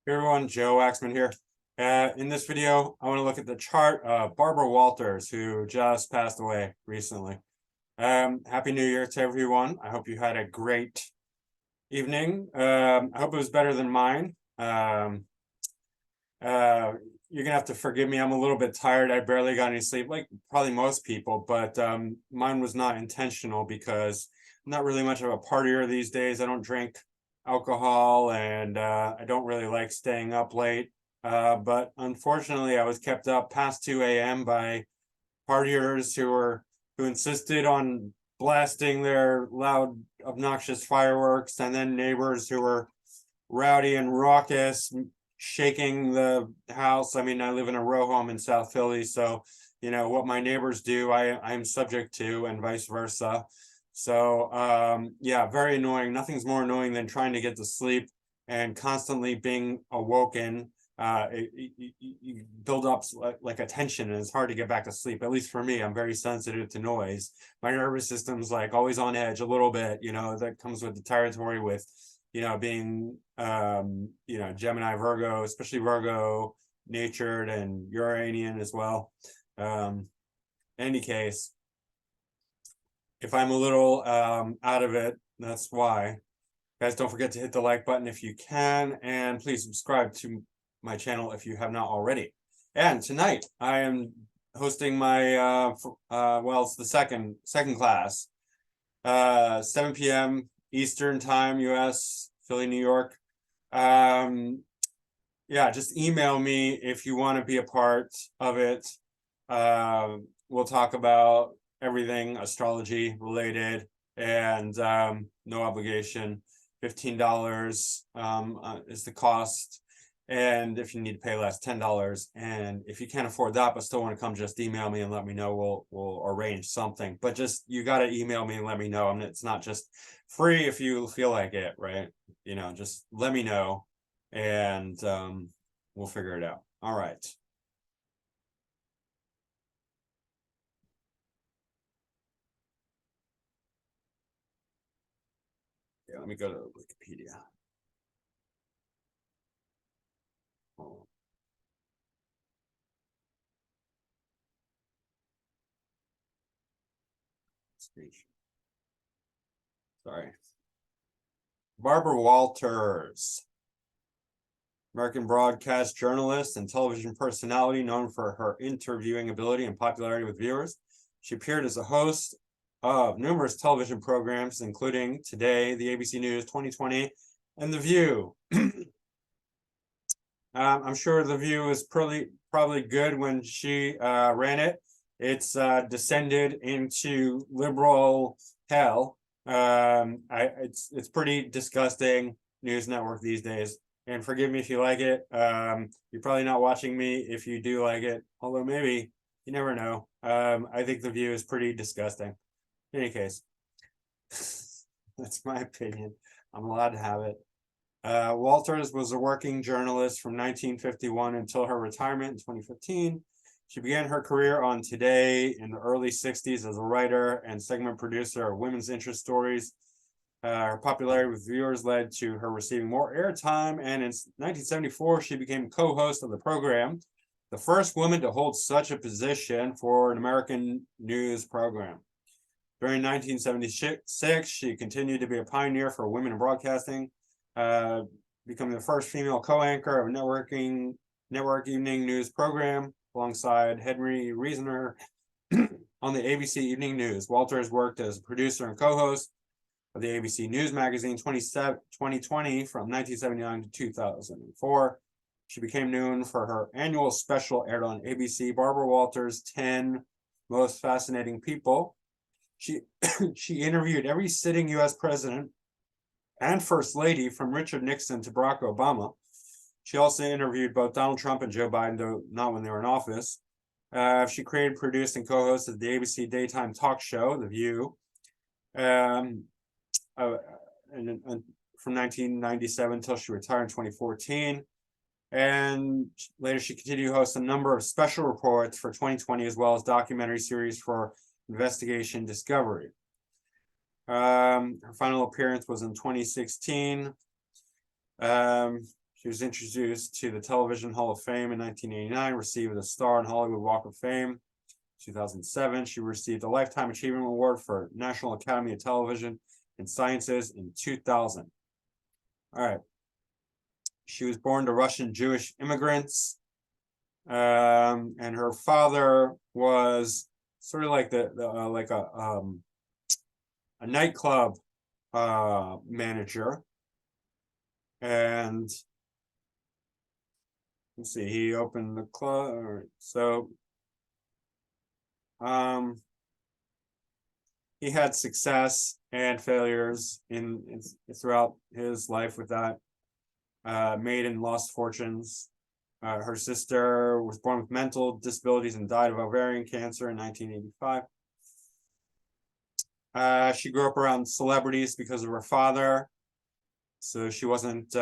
Hey everyone, Joe Waxman here. In this video, I want to look at the chart of Barbara Walters, who just passed away recently. Happy New Year to everyone. I hope you had a great evening. I hope it was better than mine. You're gonna have to forgive me. I'm a little bit tired. I barely got any sleep, like probably most people, but mine was not intentional because I'm not really much of a partier these days. I don't drink alcohol, and I don't really like staying up late. But unfortunately, I was kept up past 2 a.m. by partiers who insisted on blasting their loud, obnoxious fireworks, and then neighbors who were rowdy and raucous, shaking the house. I mean, I live in a row home in South Philly, so what my neighbors do, I'm subject to, and vice versa. So yeah, very annoying. Nothing's more annoying than trying to get to sleep and constantly being awoken. You build up like a tension, and it's hard to get back to sleep. At least for me, I'm very sensitive to noise. My nervous system's like always on edge a little bit. That comes with the territory with being Gemini, Virgo, especially Virgo natured, and Uranian as well. Any case, if I'm a little out of it, that's why. Guys, don't forget to hit the like button if you can, and please subscribe to my channel if you have not already. And tonight I am hosting my well, it's the second class, 7 p.m. Eastern time, US, Philly, New York. Yeah, just email me if you want to be a part of it. We'll talk about everything astrology related, and no obligation. $15 is the cost, and if you need to pay less, $10. And if you can't afford that but still want to come, just email me and let me know. We'll arrange something, but just you got to email me and let me know. I mean, it's not just free if you feel like it, right? Just let me know, and we'll figure it out. All right. Yeah, let me go to Wikipedia. Oh. Sorry. Barbara Walters, American broadcast journalist and television personality known for her interviewing ability and popularity with viewers. She appeared as a host of numerous television programs, including Today, the ABC News, 2020, and The View. I'm sure The View is probably good when she ran it. It's descended into liberal hell. It's pretty disgusting news network these days. And forgive me if you like it. You're probably not watching me if you do like it, although maybe, you never know. I think The View is pretty disgusting. In any case, that's my opinion. I'm allowed to have it. Walters was a working journalist from 1951 until her retirement in 2015. She began her career on Today in the early 60s as a writer and segment producer of women's interest stories. Her popularity with viewers led to her receiving more airtime, and in 1974, she became co-host of the program, the first woman to hold such a position for an American news program. During 1976, she continued to be a pioneer for women in broadcasting, becoming the first female co-anchor of a network evening news program alongside Henry Reasoner on the ABC Evening News. Walters worked as a producer and co-host of the ABC News magazine 2020 from 1979 to 2004. She became known for her annual special aired on ABC, Barbara Walters' 10 Most Fascinating People. She interviewed every sitting U.S. president and first lady, from Richard Nixon to Barack Obama. She also interviewed both Donald Trump and Joe Biden, though not when they were in office. She created, produced, and co-hosted the ABC daytime talk show, The View, and from 1997 until she retired in 2014. And later she continued to host a number of special reports for 2020, as well as documentary series for Investigation Discovery. Her final appearance was in 2016. She was introduced to the Television Hall of Fame in 1989, received a Star on Hollywood Walk of Fame. 2007, she received a Lifetime Achievement Award for National Academy of Television and Sciences in 2000. All right. She was born to Russian Jewish immigrants. And her father was sort of like like a nightclub manager. And let's see, he opened the club. All right, so he had success and failures in throughout his life with that. Made and lost fortunes. Her sister was born with mental disabilities and died of ovarian cancer in 1985. She grew up around celebrities because of her father, so she wasn't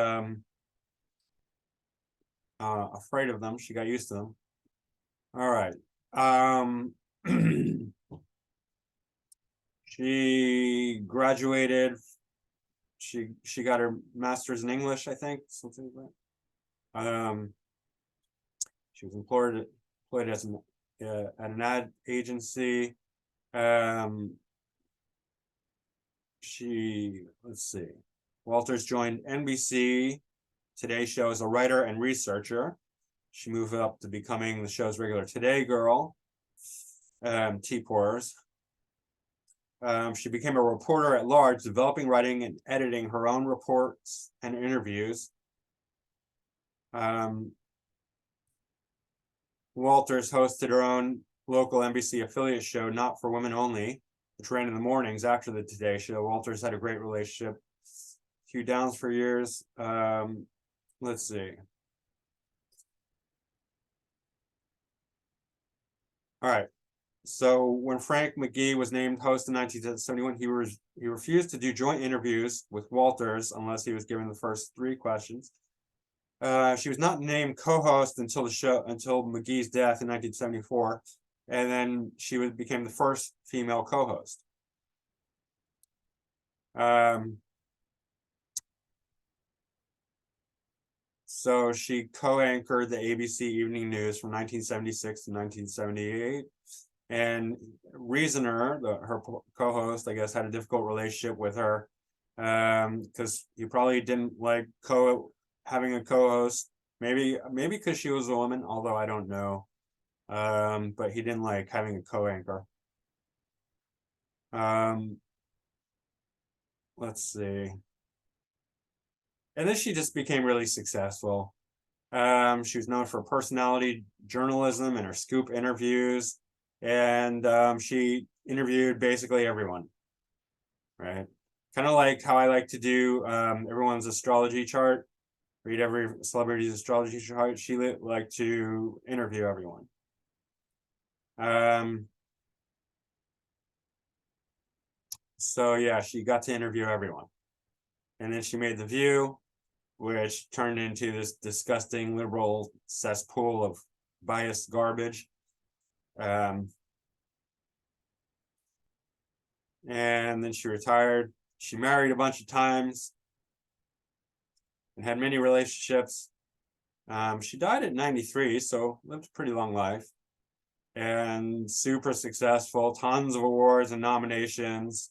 afraid of them. She got used to them. All right. She graduated. She got her master's in English, I think, something like that. She was employed as at an ad agency. Let's see. Walters joined NBC Today Show as a writer and researcher. She moved up to becoming the show's regular Today Girl, tea pourers. She became a reporter at large, developing, writing, and editing her own reports and interviews. Walters hosted her own local NBC affiliate show, Not for Women Only, which ran in the mornings after the Today Show. Walters had a great relationship. Hugh Downs for years. Let's see. All right. So when Frank McGee was named host in 1971, he refused to do joint interviews with Walters unless he was given the first 3 questions. She was not named co-host until McGee's death in 1974, and then she became the first female co-host. So she co-anchored the ABC Evening News from 1976 to 1978. And Reasoner, her co-host, I guess, had a difficult relationship with her because he probably didn't like having a co-host. Maybe because she was a woman, although I don't know. But he didn't like having a co-anchor. Let's see. And then she just became really successful. She was known for personality journalism and her scoop interviews. And she interviewed basically everyone, right? Kind of like how I like to do everyone's astrology chart, read every celebrity's astrology chart. She liked to interview everyone. So yeah, she got to interview everyone. And then she made The View, which turned into this disgusting liberal cesspool of biased garbage. And then she retired. She married a bunch of times and had many relationships. She died at 93, so lived a pretty long life. And super successful, tons of awards and nominations.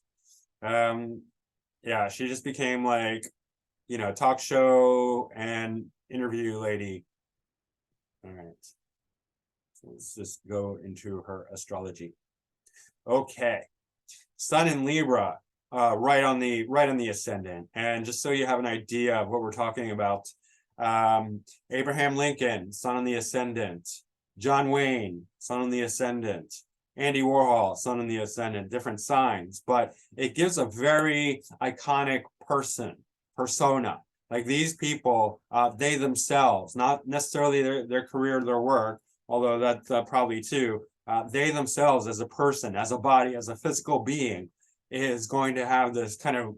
Yeah, she just became like, talk show and interview lady. All right. So let's just go into her astrology. Okay. Sun in Libra, right on the ascendant. And just so you have an idea of what we're talking about, Abraham Lincoln, Sun on the ascendant. John Wayne, Sun on the ascendant. Andy Warhol, Sun on the ascendant. Different signs, but it gives a very iconic persona. Like these people, they themselves, not necessarily their career, their work, although that's probably too. They themselves as a person, as a body, as a physical being is going to have this kind of,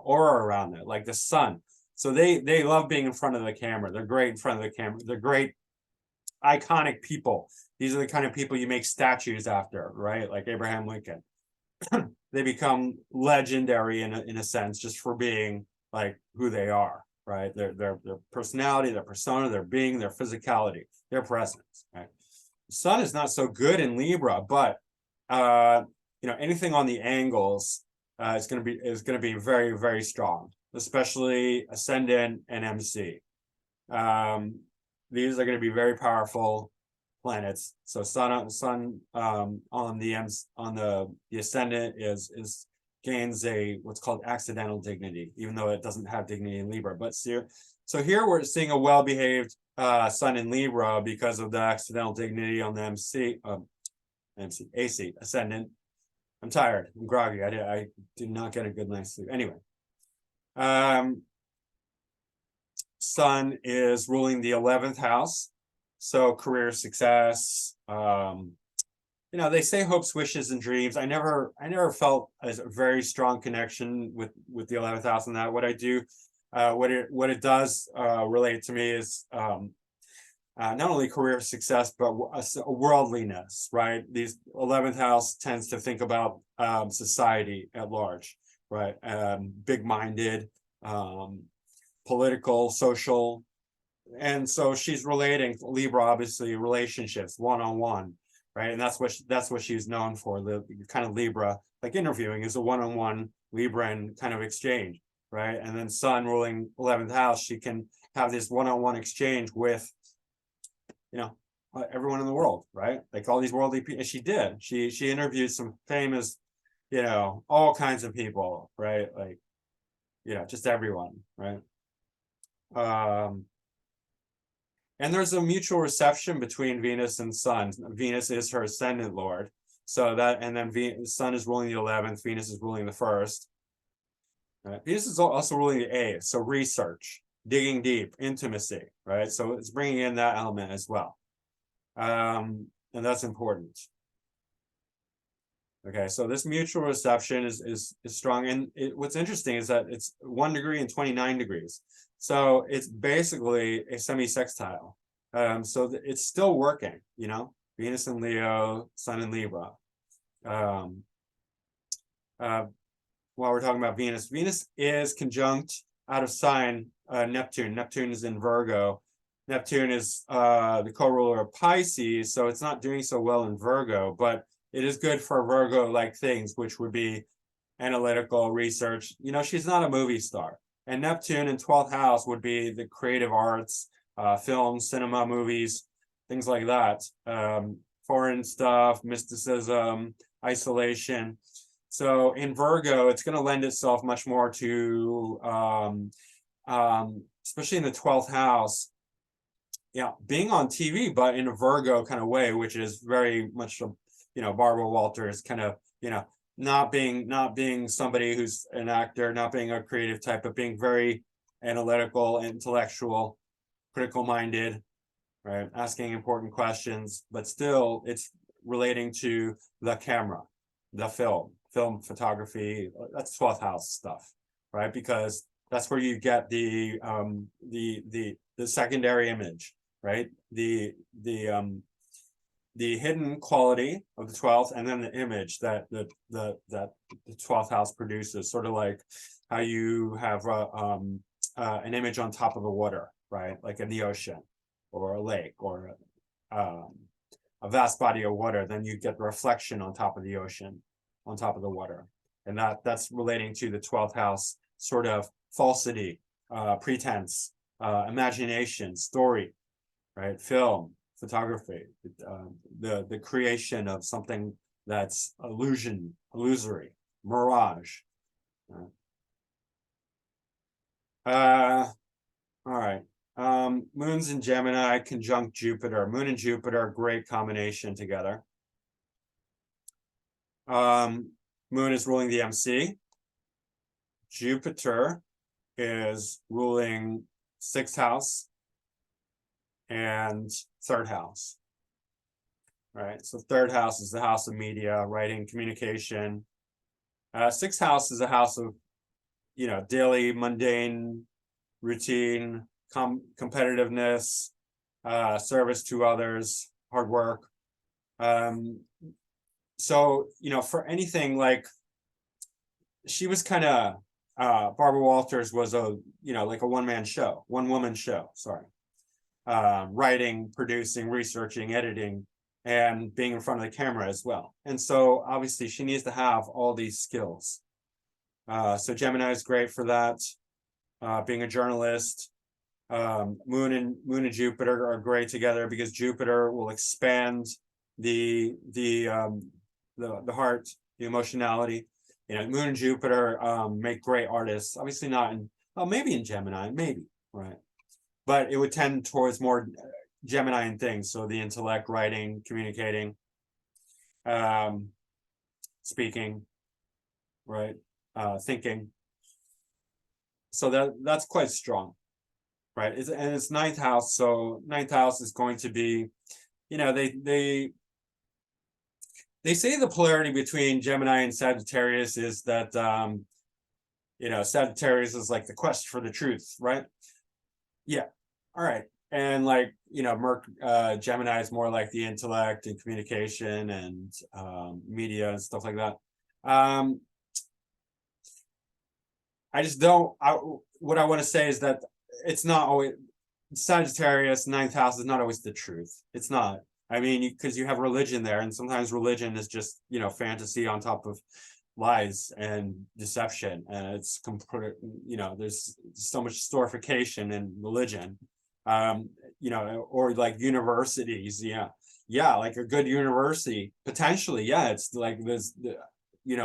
aura around it, like the sun. So they love being in front of the camera. They're great in front of the camera. They're great, iconic people. These are the kind of people you make statues after, right? Like Abraham Lincoln. They become legendary in a sense just for being like who they are, right? Their personality, their persona, their being, their physicality, their presence, right? The sun is not so good in Libra, but anything on the angles is going to be very, very strong, especially ascendant and MC. These are going to be very powerful planets. So sun on the ascendant is gains what's called accidental dignity, even though it doesn't have dignity in Libra. But so here we're seeing a well-behaved sun in Libra because of the accidental dignity on the AC ascendant. I'm tired. I'm groggy. I did not get a good night's sleep. Anyway, sun is ruling the 11th house, so career success. They say hopes, wishes, and dreams. I never felt a very strong connection with the 11th house in that. What I do, what it does relate to me is not only career success, but a worldliness, right? These 11th house tends to think about society at large, right? Big-minded, political, social. And so she's relating Libra, obviously, relationships, one-on-one, right? And that's what she's known for. The kind of Libra, like interviewing, is a one-on-one Libran kind of exchange, right? And then Sun ruling 11th house, she can have this one-on-one exchange with everyone in the world, right? Like all these worldly people. She did. She interviewed some famous, all kinds of people, right? Like, just everyone, right? And there's a mutual reception between Venus and Sun. Venus is her ascendant lord. So and then Sun is ruling the 11th, Venus is ruling the 1st. Venus is also ruling the 8th. So research, digging deep, intimacy, right? So it's bringing in that element as well. And that's important. Okay, so this mutual reception is strong. And what's interesting is that it's 1 degree and 29 degrees. So it's basically a semi-sextile. So it's still working, Venus in Leo, Sun in Libra. While we're talking about Venus, Venus is conjunct out of sign Neptune. Neptune is in Virgo. Neptune is the co-ruler of Pisces, so it's not doing so well in Virgo, but it is good for Virgo-like things, which would be analytical research. She's not a movie star. And Neptune in 12th house would be the creative arts, film, cinema, movies, things like that. Foreign stuff, mysticism, isolation. So in Virgo, it's going to lend itself much more to, especially in the 12th house, being on TV, but in a Virgo kind of way, which is very much, Barbara Walters kind of, not being somebody who's an actor, not being a creative type, but being very analytical, intellectual, critical minded, right? Asking important questions, but still it's relating to the camera, the film photography. That's 12th house stuff, right? Because that's where you get the secondary image, right? The hidden quality of the 12th, and then the image that the 12th house produces, sort of like how you have an image on top of the water, right? Like in the ocean or a lake or a vast body of water, then you get the reflection on top of the ocean, on top of the water. And that's relating to the 12th house sort of falsity, pretense, imagination, story, right? Film, photography, the creation of something that's illusory, mirage. All right. Moon's in Gemini, conjunct Jupiter. Moon and Jupiter, great combination together. Moon is ruling the MC. Jupiter is ruling 6th house and 3rd house. Right. So 3rd house is the house of media, writing, communication. 6th house is a house of, daily mundane routine, competitiveness, service to others, hard work. So, for anything, like, she was kind of Barbara Walters was a, like a one-man show, one-woman show, sorry. Writing, producing, researching, editing, and being in front of the camera as well. And so obviously she needs to have all these skills. So Gemini is great for that. Being a journalist, Moon and Jupiter are great together because Jupiter will expand the heart, the emotionality. Moon and Jupiter make great artists. Obviously not in, well, maybe in Gemini, maybe, right? But it would tend towards more Gemini things. So the intellect, writing, communicating, speaking, right? Thinking. So that's quite strong, right? And it's ninth house. So ninth house is going to be, they say the polarity between Gemini and Sagittarius is that, Sagittarius is like the quest for the truth, right? Yeah. All right. And like, Gemini is more like the intellect and communication and media and stuff like that. I just don't, what I want to say is that it's not always, Sagittarius, ninth house is not always the truth. It's not. I mean, because you have religion there, and sometimes religion is just, fantasy on top of lies and deception. And it's complete, there's so much storification in religion, or like universities. Yeah, like a good university, potentially. Yeah, it's like this,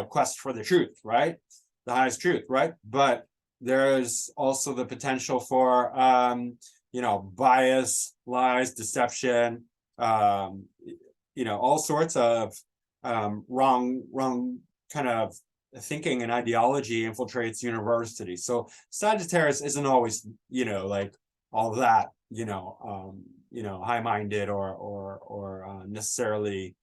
quest for the truth, right? The highest truth, right? But there's also the potential for, bias, lies, deception, all sorts of wrong kind of thinking and ideology infiltrates universities. So Sagittarius isn't always, like all that, high-minded or necessarily,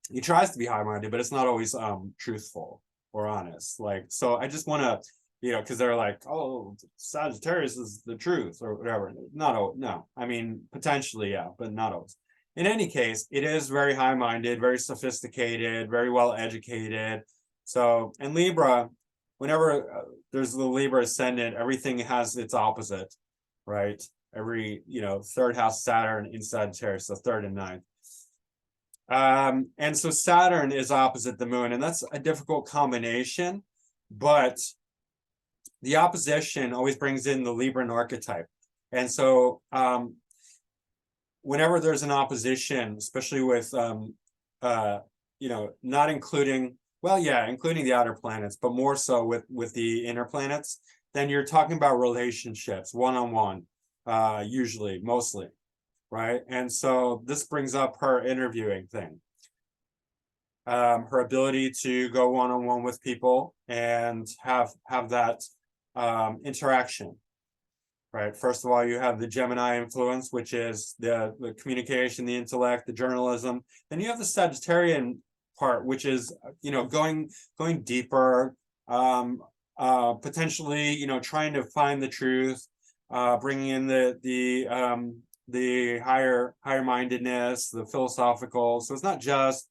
he tries to be high-minded, but it's not always truthful or honest. Like, so I just want to, because they're like, oh, Sagittarius is the truth or whatever. No, I mean, potentially, yeah, but not always. In any case, it is very high-minded, very sophisticated, very well educated. So, and Libra, whenever there's the Libra ascendant, everything has its opposite, right? Every, third house Saturn in Sagittarius, so third and ninth. And so Saturn is opposite the moon, and that's a difficult combination, but the opposition always brings in the Libran archetype. And so whenever there's an opposition, especially with, not including, well, yeah, including the outer planets, but more so with the inner planets, then you're talking about relationships, one-on-one, usually, mostly. Right. And so this brings up her interviewing thing, her ability to go one-on-one with people and have that interaction. Right. First of all, you have the Gemini influence, which is the communication, the intellect, the journalism. Then you have the Sagittarian part, which is, going deeper, potentially, trying to find the truth, bringing in the higher mindedness, the philosophical. So it's not just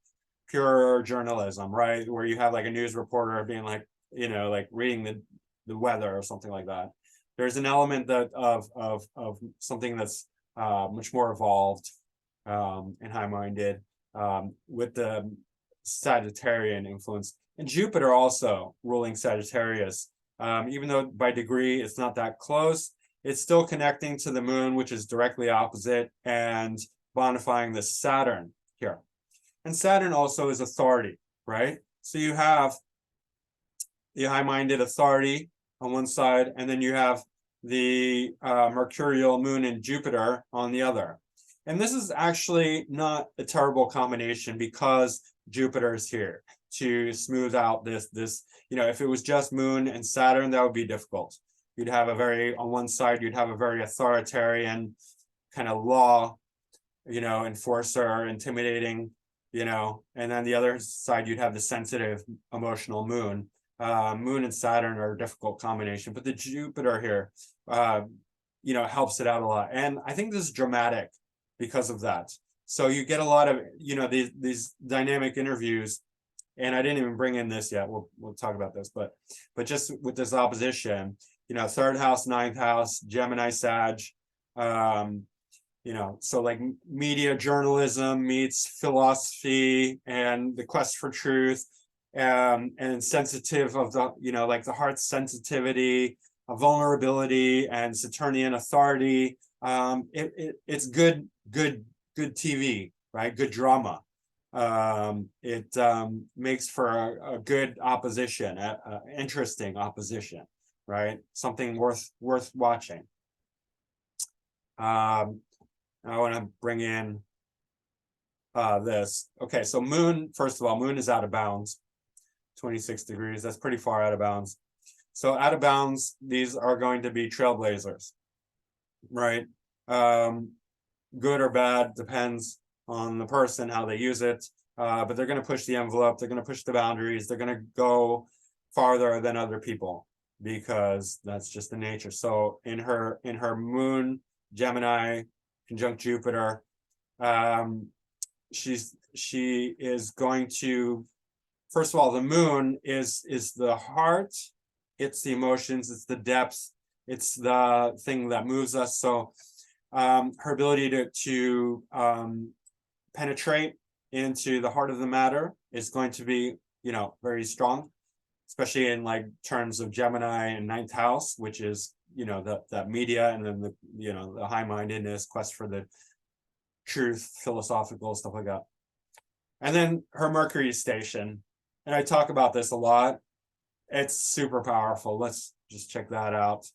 pure journalism, right? Where you have like a news reporter being like, like reading the weather or something like that. There's an element that of something that's much more evolved and high-minded with the Sagittarian influence. And Jupiter also ruling Sagittarius, even though by degree it's not that close, it's still connecting to the moon, which is directly opposite, and bonifying the Saturn here. And Saturn also is authority, right? So you have the high-minded authority on one side, and then you have the Mercurial moon and Jupiter on the other. And this is actually not a terrible combination because Jupiter is here to smooth out this, if it was just moon and Saturn, that would be difficult. You'd have on one side, you'd have a very authoritarian kind of law, enforcer, intimidating, and then the other side, you'd have the sensitive, emotional moon. Moon and Saturn are a difficult combination, but the Jupiter here, helps it out a lot. And I think this is dramatic because of that. So you get a lot of, these dynamic interviews and I didn't even bring in this yet. We'll talk about this, but just with this opposition, you know, third house, ninth house, Gemini, Sag, you know, so like media journalism meets philosophy and the quest for truth, and sensitive of the, you know, like the heart's sensitivity, vulnerability, and Saturnian authority. It's good TV, right? Good drama. It makes for a good opposition, a interesting opposition, right? Something worth watching. I want to bring in this. Okay, so Moon, first of all, Moon is out of bounds, 26 degrees. That's pretty far out of bounds. So out of bounds, these are going to be trailblazers, right? Good or bad, depends on the person, how they use it. But they're going to push the envelope. They're going to push the boundaries. They're going to go farther than other people because that's just the nature. So in her Moon, Gemini, conjunct Jupiter, she is going to, first of all, the Moon is the heart, it's the emotions, it's the depth, it's the thing that moves us. So her ability to penetrate into the heart of the matter is going to be, you know, very strong, especially in like terms of Gemini and ninth house, which is, you know, that media, and then the, you know, the high-mindedness, quest for the truth, philosophical stuff like that. And then her Mercury station, and I talk about this a lot. It's super powerful. Let's just check that out.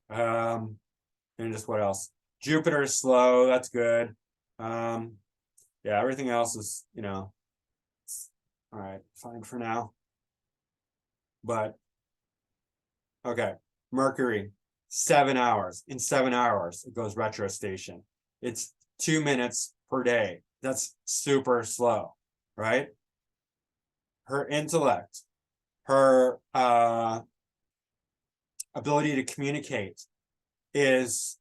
And just what else? Jupiter is slow. That's good. Yeah, everything else is, you know, all right, fine for now. But okay, Mercury, 7 hours. In 7 hours, it goes retro station. It's 2 minutes per day. That's super slow, right? Her intellect, her ability to communicate is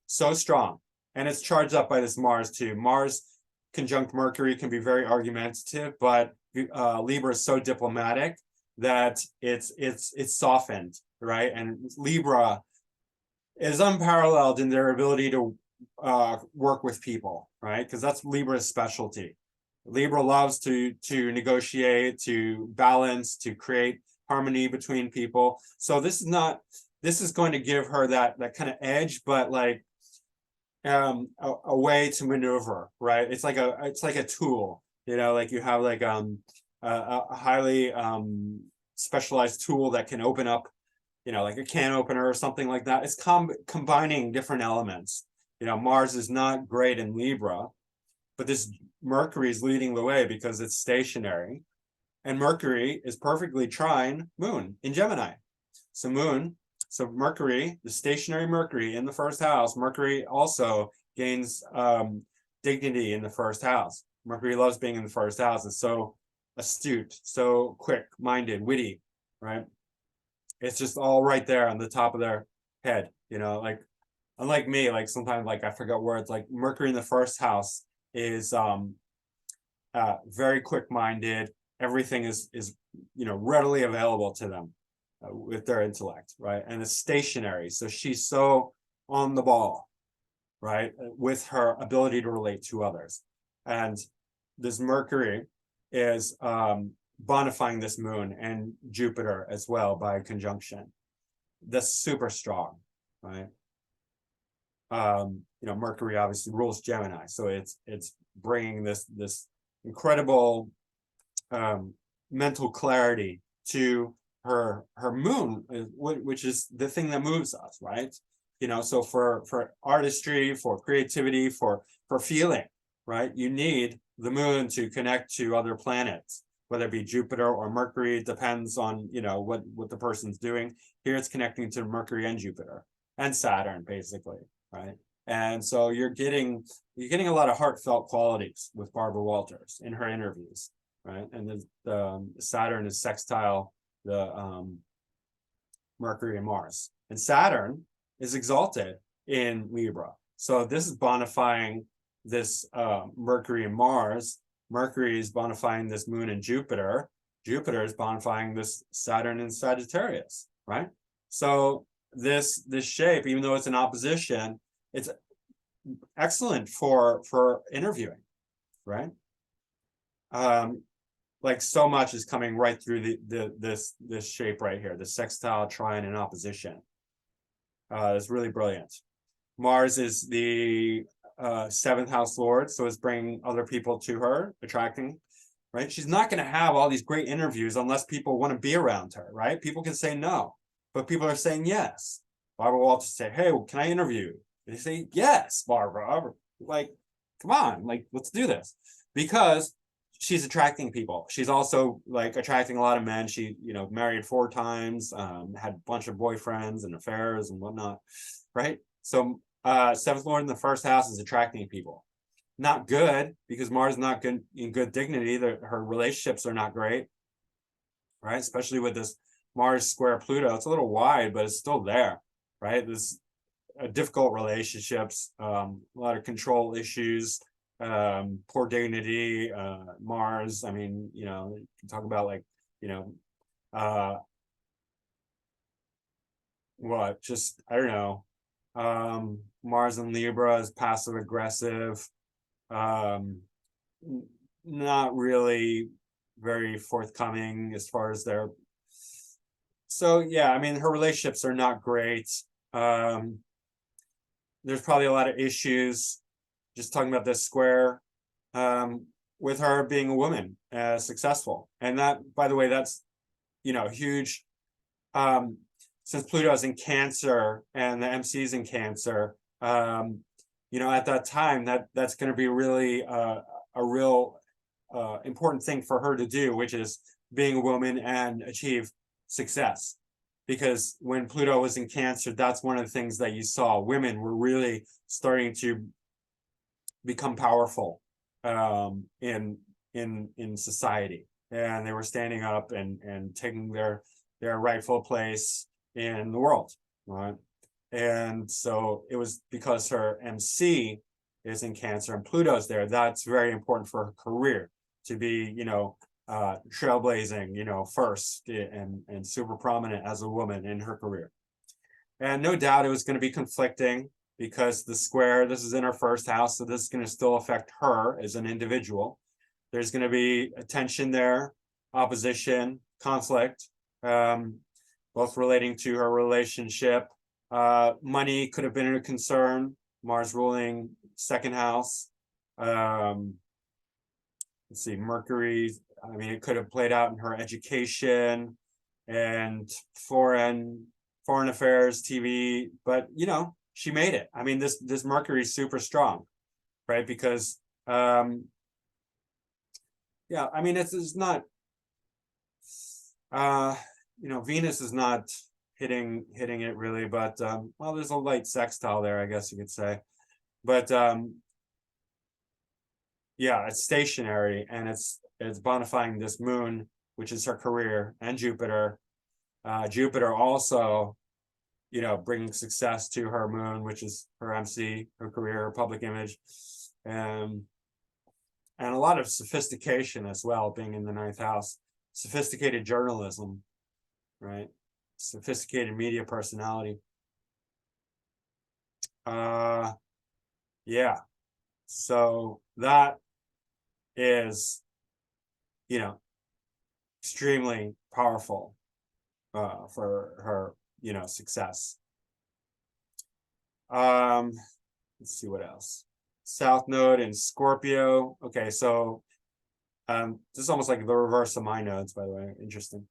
so strong, and it's charged up by this Mars too. Mars conjunct Mercury can be very argumentative, but Libra is so diplomatic that it's softened, right? And Libra is unparalleled in their ability to work with people, right? Because that's Libra's specialty. Libra loves to negotiate, to balance, to create harmony between people. So this is going to give her that kind of edge, but like a way to maneuver, right? It's like a tool, you know, like you have like a highly specialized tool that can open up, you know, like a can opener or something like that. It's combining different elements. You know, Mars is not great in Libra, but this Mercury is leading the way because it's stationary, and Mercury is perfectly trine Moon in Gemini. So Mercury, the stationary Mercury in the first house, Mercury also gains dignity in the first house. Mercury loves being in the first house. It's so astute, so quick-minded, witty, right? It's just all right there on the top of their head, you know, like, unlike me, like sometimes like I forget words, like Mercury in the first house is very quick-minded. Everything is, you know, readily available to them with their intellect, right? And it's stationary. So she's so on the ball, right? With her ability to relate to others. And this Mercury is bonifying this Moon and Jupiter as well by conjunction. That's super strong, right? You know, Mercury obviously rules Gemini, so it's bringing this incredible mental clarity to her Moon, which is the thing that moves us, right? You know, so for artistry, for creativity, for feeling, right? You need the Moon to connect to other planets, whether it be Jupiter or Mercury. It depends on, you know, what the person's doing. Here it's connecting to Mercury and Jupiter and Saturn, basically, right? And so you're getting a lot of heartfelt qualities with Barbara Walters in her interviews, right? And the Saturn is sextile the Mercury and Mars, and Saturn is exalted in Libra. So this is bonifying this Mercury and Mars Mercury is bonifying this moon in Jupiter. Jupiter is bonifying this Saturn in Sagittarius, right? So this shape, even though it's in opposition, it's excellent for interviewing, right? Like so much is coming right through this shape right here, the sextile, trine, and opposition. It's really brilliant. Mars is the seventh house lord, so it's bringing other people to her, attracting, right? She's not going to have all these great interviews unless people want to be around her, right? People can say no, but people are saying yes. Barbara Walters say, hey, well, can I interview you? They say, yes, Barbara. Like, come on, like, let's do this. Because she's attracting people. She's also like attracting a lot of men. She, married 4 times, had a bunch of boyfriends and affairs and whatnot, right? So seventh lord in the first house is attracting people. Not good, because Mars is not good in good dignity. Her relationships are not great, right? Especially with this Mars square Pluto. It's a little wide, but it's still there, right? This difficult relationships, a lot of control issues, poor dignity, Mars. I mean, you can talk about like, what, just, I don't know. Mars in Libra is passive aggressive, not really very forthcoming as far as their. So yeah, I mean, her relationships are not great. There's probably a lot of issues, just talking about this square, with her being a woman, successful. And that, by the way, that's, huge. Since Pluto's in Cancer and the MC's in Cancer, at that time, that's going to be really a real important thing for her to do, which is being a woman and achieve success. Because when Pluto was in Cancer, that's one of the things that you saw. Women were really starting to become powerful in society, and they were standing up and taking their rightful place in the world, right? And so it was because her MC is in Cancer and Pluto's there. That's very important for her career to be, trailblazing, first and super prominent as a woman in her career. And no doubt it was going to be conflicting, because the square, this is in her first house, so this is going to still affect her as an individual. There's going to be a tension there, opposition, conflict, both relating to her relationship. Money could have been a concern. Mars ruling second house. Let's see, Mercury, I mean, it could have played out in her education and foreign affairs, TV, but she made it. I mean, this Mercury is super strong, right? Because yeah, I mean, it's not Venus is not hitting it really, but well, there's a light sextile there, I guess you could say. But yeah, it's stationary, and it's bonifying this moon, which is her career, and Jupiter. Jupiter also, bringing success to her moon, which is her MC, her career, her public image, and a lot of sophistication as well, being in the 9th house. Sophisticated journalism, right? Sophisticated media personality. Yeah. So that is, extremely powerful for her, success. Let's see what else. South node in Scorpio. Okay, so this is almost like the reverse of my nodes, by the way. Interesting.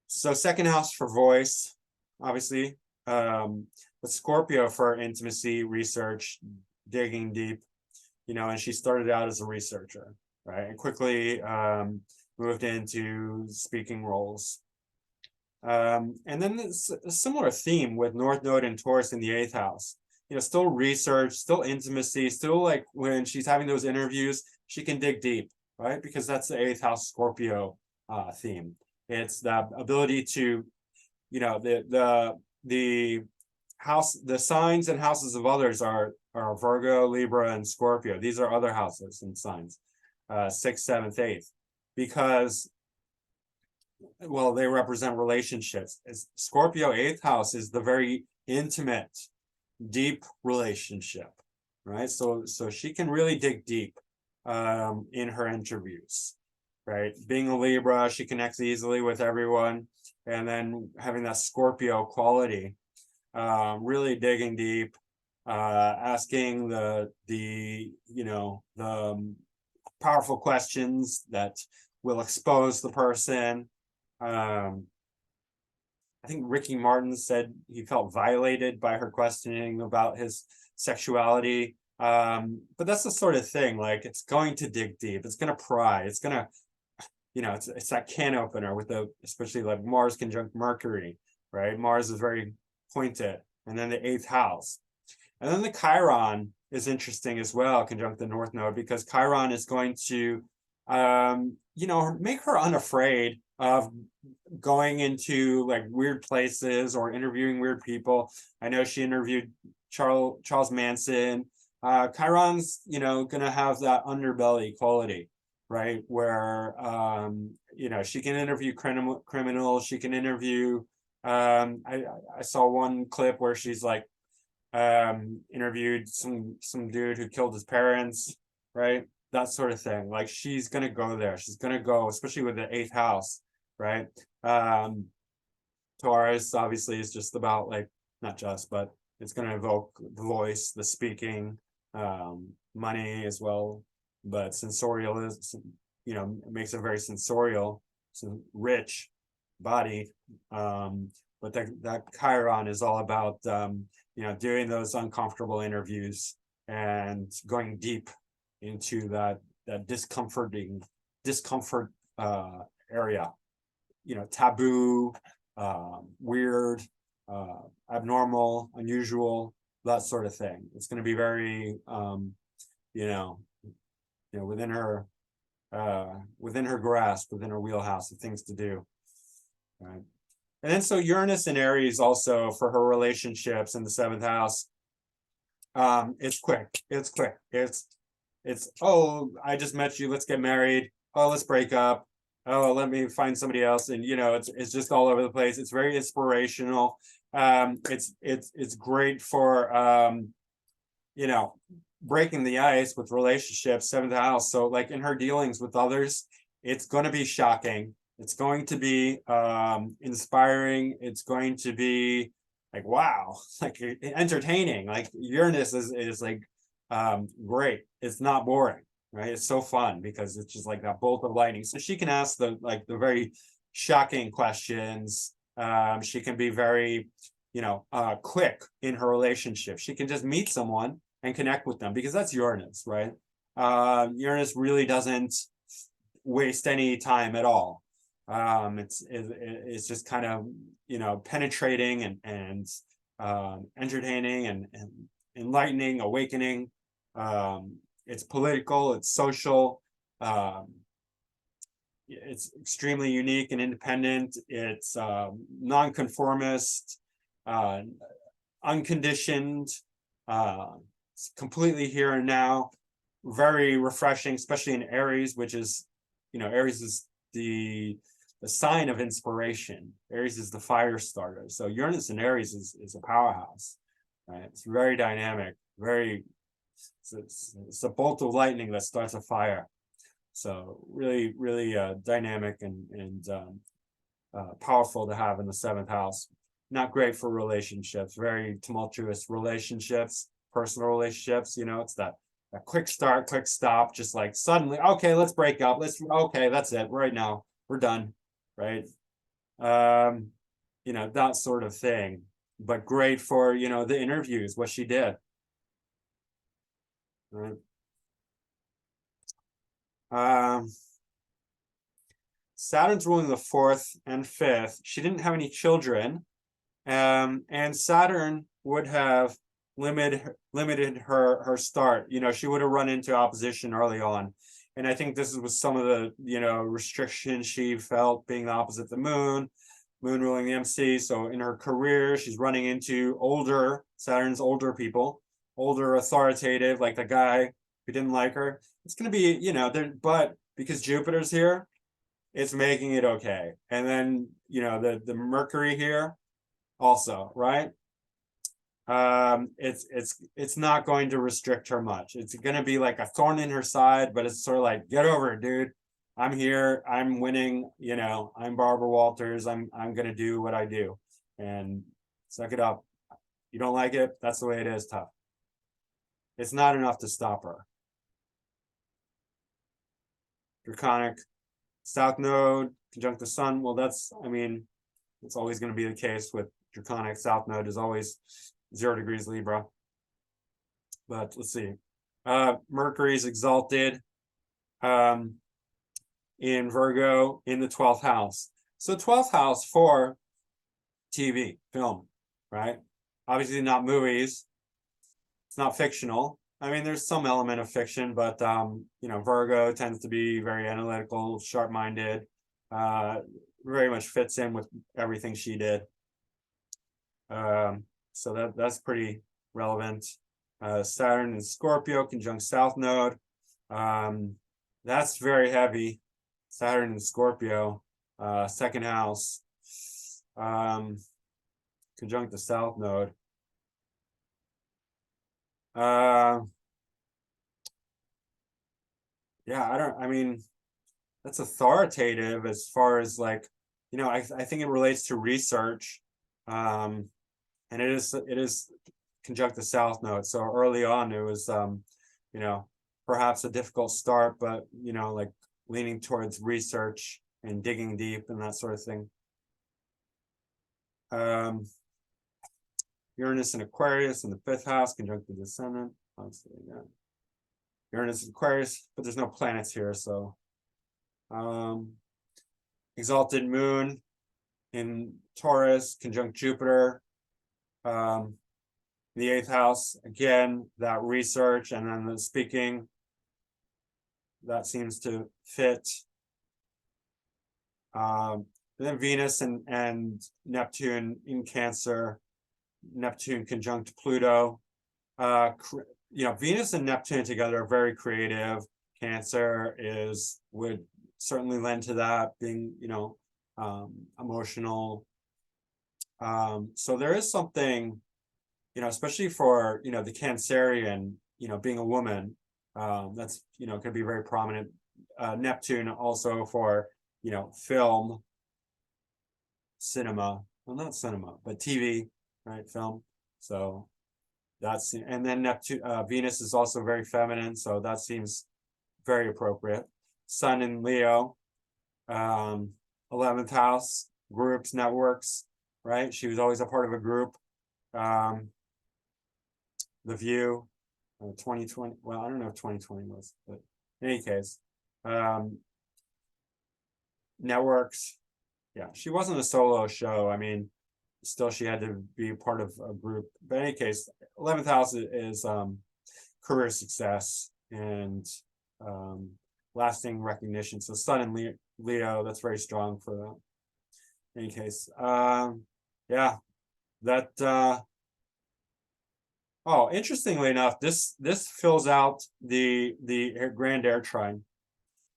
So second house for voice, obviously, but Scorpio for intimacy, research, digging deep, and she started out as a researcher, right? And quickly moved into speaking roles. And then it's a similar theme with North Node and Taurus in the 8th house. Still research, still intimacy, still like when she's having those interviews, she can dig deep, right? Because that's the 8th house Scorpio theme. It's the ability to, the house, the signs and houses of others are are Virgo, Libra, and Scorpio. These are other houses and signs, 6th, 7th, 8th, because, well, they represent relationships. Scorpio 8th house is the very intimate, deep relationship, right? So she can really dig deep in her interviews, right? Being a Libra, she connects easily with everyone, and then having that Scorpio quality, really digging deep, asking the powerful questions that will expose the person. I think Ricky Martin said he felt violated by her questioning about his sexuality. But that's the sort of thing, like, it's going to dig deep, it's going to pry, it's going to, it's that can opener with especially like Mars conjunct Mercury, right? Mars is very pointed, and then the 8th house. And then the Chiron is interesting as well, conjunct the North Node, because Chiron is going to, make her unafraid of going into like weird places or interviewing weird people. I know she interviewed Charles Manson. Chiron's, gonna have that underbelly quality, right? Where, she can interview criminals. She can interview. I saw one clip where she's like, interviewed some dude who killed his parents, right? That sort of thing. Like, she's gonna go there. She's gonna go, especially with the 8th house, right? Taurus obviously is just about, like, not just, but it's gonna evoke the voice, the speaking, money as well. But sensorial is, it makes a very sensorial, rich body. But that Chiron is all about, doing those uncomfortable interviews and going deep into that discomfort area, taboo, weird, abnormal, unusual, that sort of thing. It's going to be very, within her grasp, within her wheelhouse of things to do, right? And then so Uranus and Aries also for her relationships in the 7th house. It's quick. It's, oh, I just met you, let's get married. Oh, let's break up. Oh, let me find somebody else. And it's just all over the place. It's very inspirational. It's great for breaking the ice with relationships, 7th house. So like in her dealings with others, it's going to be shocking. It's going to be inspiring. It's going to be like, wow, like entertaining. Like Uranus is like great. It's not boring, right? It's so fun because it's just like that bolt of lightning. So she can ask the very shocking questions. She can be very, quick in her relationship. She can just meet someone and connect with them because that's Uranus, right? Uranus really doesn't waste any time at all. It's just kind of penetrating and entertaining and enlightening, awakening. It's political, it's social, it's extremely unique and independent. It's nonconformist, unconditioned, it's completely here and now, very refreshing, especially in Aries, which is, Aries is the sign of inspiration. Aries is the fire starter. So Uranus in Aries is a powerhouse, right? It's very dynamic, it's a bolt of lightning that starts a fire. So really, really dynamic and powerful to have in the 7th house. Not great for relationships, very tumultuous relationships, personal relationships. It's that quick start, quick stop, just like suddenly, okay, let's break up. Okay, that's it. Right now, we're done, right? That sort of thing. But great for, the interviews, what she did. Right. Saturn's ruling the 4th and 5th. She didn't have any children. And Saturn would have limited her start. She would have run into opposition early on. And I think this was some of the, restrictions she felt being the opposite the moon ruling the MC. So in her career, she's running into Saturn's older people. older authoritative, like the guy who didn't like her. It's gonna be, you know, there, but because Jupiter's here, it's making it okay. And then, you know, the Mercury here also, right? It's not going to restrict her much. It's gonna be like a thorn in her side, but it's sort of like, get over it, dude. I'm here, I'm winning, you know, I'm Barbara Walters, I'm gonna do what I do. And suck it up. You don't like it, that's the way it is, tough. It's not enough to stop her. Draconic South Node conjunct the Sun. Well, that's, I mean, it's always going to be the case with Draconic. South Node is always 0 degrees Libra. But let's see. Mercury's exalted in Virgo in the 12th house. So 12th house for TV, film, right? Obviously not movies. It's not fictional. I mean, there's some element of fiction, but you know, Virgo tends to be very analytical, sharp-minded, very much fits in with everything she did. So that's pretty relevant. Saturn and Scorpio conjunct South Node. That's very heavy. Saturn and Scorpio, second house, conjunct the South Node. Yeah, I mean, that's authoritative as far as like, you know, I think it relates to research. And it is conjunct the South Node. So early on it was you know, perhaps a difficult start, but you know, like leaning towards research and digging deep and that sort of thing. Uranus and Aquarius in the 5th house, conjunct the Descendant. Obviously, yeah. Uranus and Aquarius, but there's no planets here, so exalted moon in Taurus, conjunct Jupiter. The 8th house, again, that research and then the speaking, that seems to fit. Then Venus and Neptune in Cancer, Neptune conjunct Pluto. You know, Venus and Neptune together are very creative. Cancer would certainly lend to that, being, you know, emotional. So there is something, you know, especially for, you know, the Cancerian, you know, being a woman, that's, you know, could be very prominent. Neptune also for, you know, film, cinema, well, not cinema, but TV, right? Film. So that's, and then Neptune, Venus is also very feminine, so that seems very appropriate. Sun in Leo, 11th house, groups, networks, right? She was always a part of a group. The View, 2020. Well, I don't know if 2020 was, but in any case, networks. Yeah, she wasn't a solo show. I mean, still she had to be part of a group. But in any case, 11th house is career success and lasting recognition. So Sun in Leo, that's very strong for that. In any case, yeah, that. Oh, interestingly enough, this fills out the grand air trine,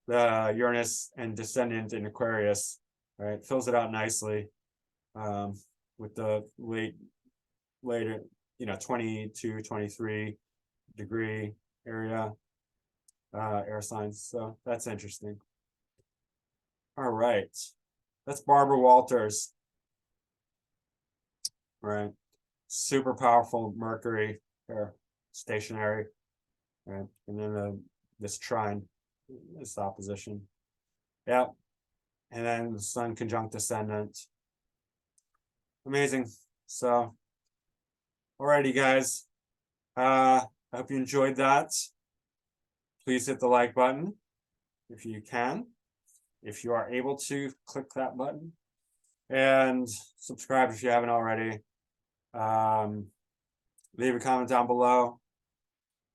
the Uranus and Descendant in Aquarius, right? Fills it out nicely, with the later, you know, 22, 23 degree area, air signs. So that's interesting. All right, that's Barbara Walters, right? Super powerful Mercury or stationary, right? And then this trine, this opposition, yeah. And then the Sun conjunct Descendant. Amazing. So, alrighty, guys. I hope you enjoyed that. Please hit the like button if you can. If you are able to, click that button. And subscribe if you haven't already. Leave a comment down below.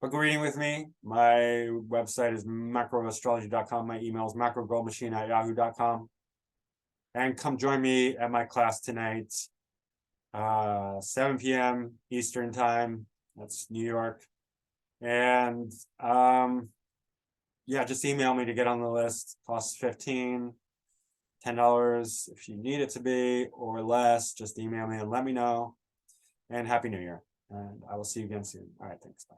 Book a reading with me. My website is macroastrology.com. My email is macrogoldmachine@yahoo.com. And come join me at my class tonight, 7 p.m. Eastern time. That's New York. And yeah, just email me to get on the list. Costs $15, $10 if you need it to be, or less. Just email me and let me know. And Happy New Year. And I will see you again soon. All right, thanks. Bye.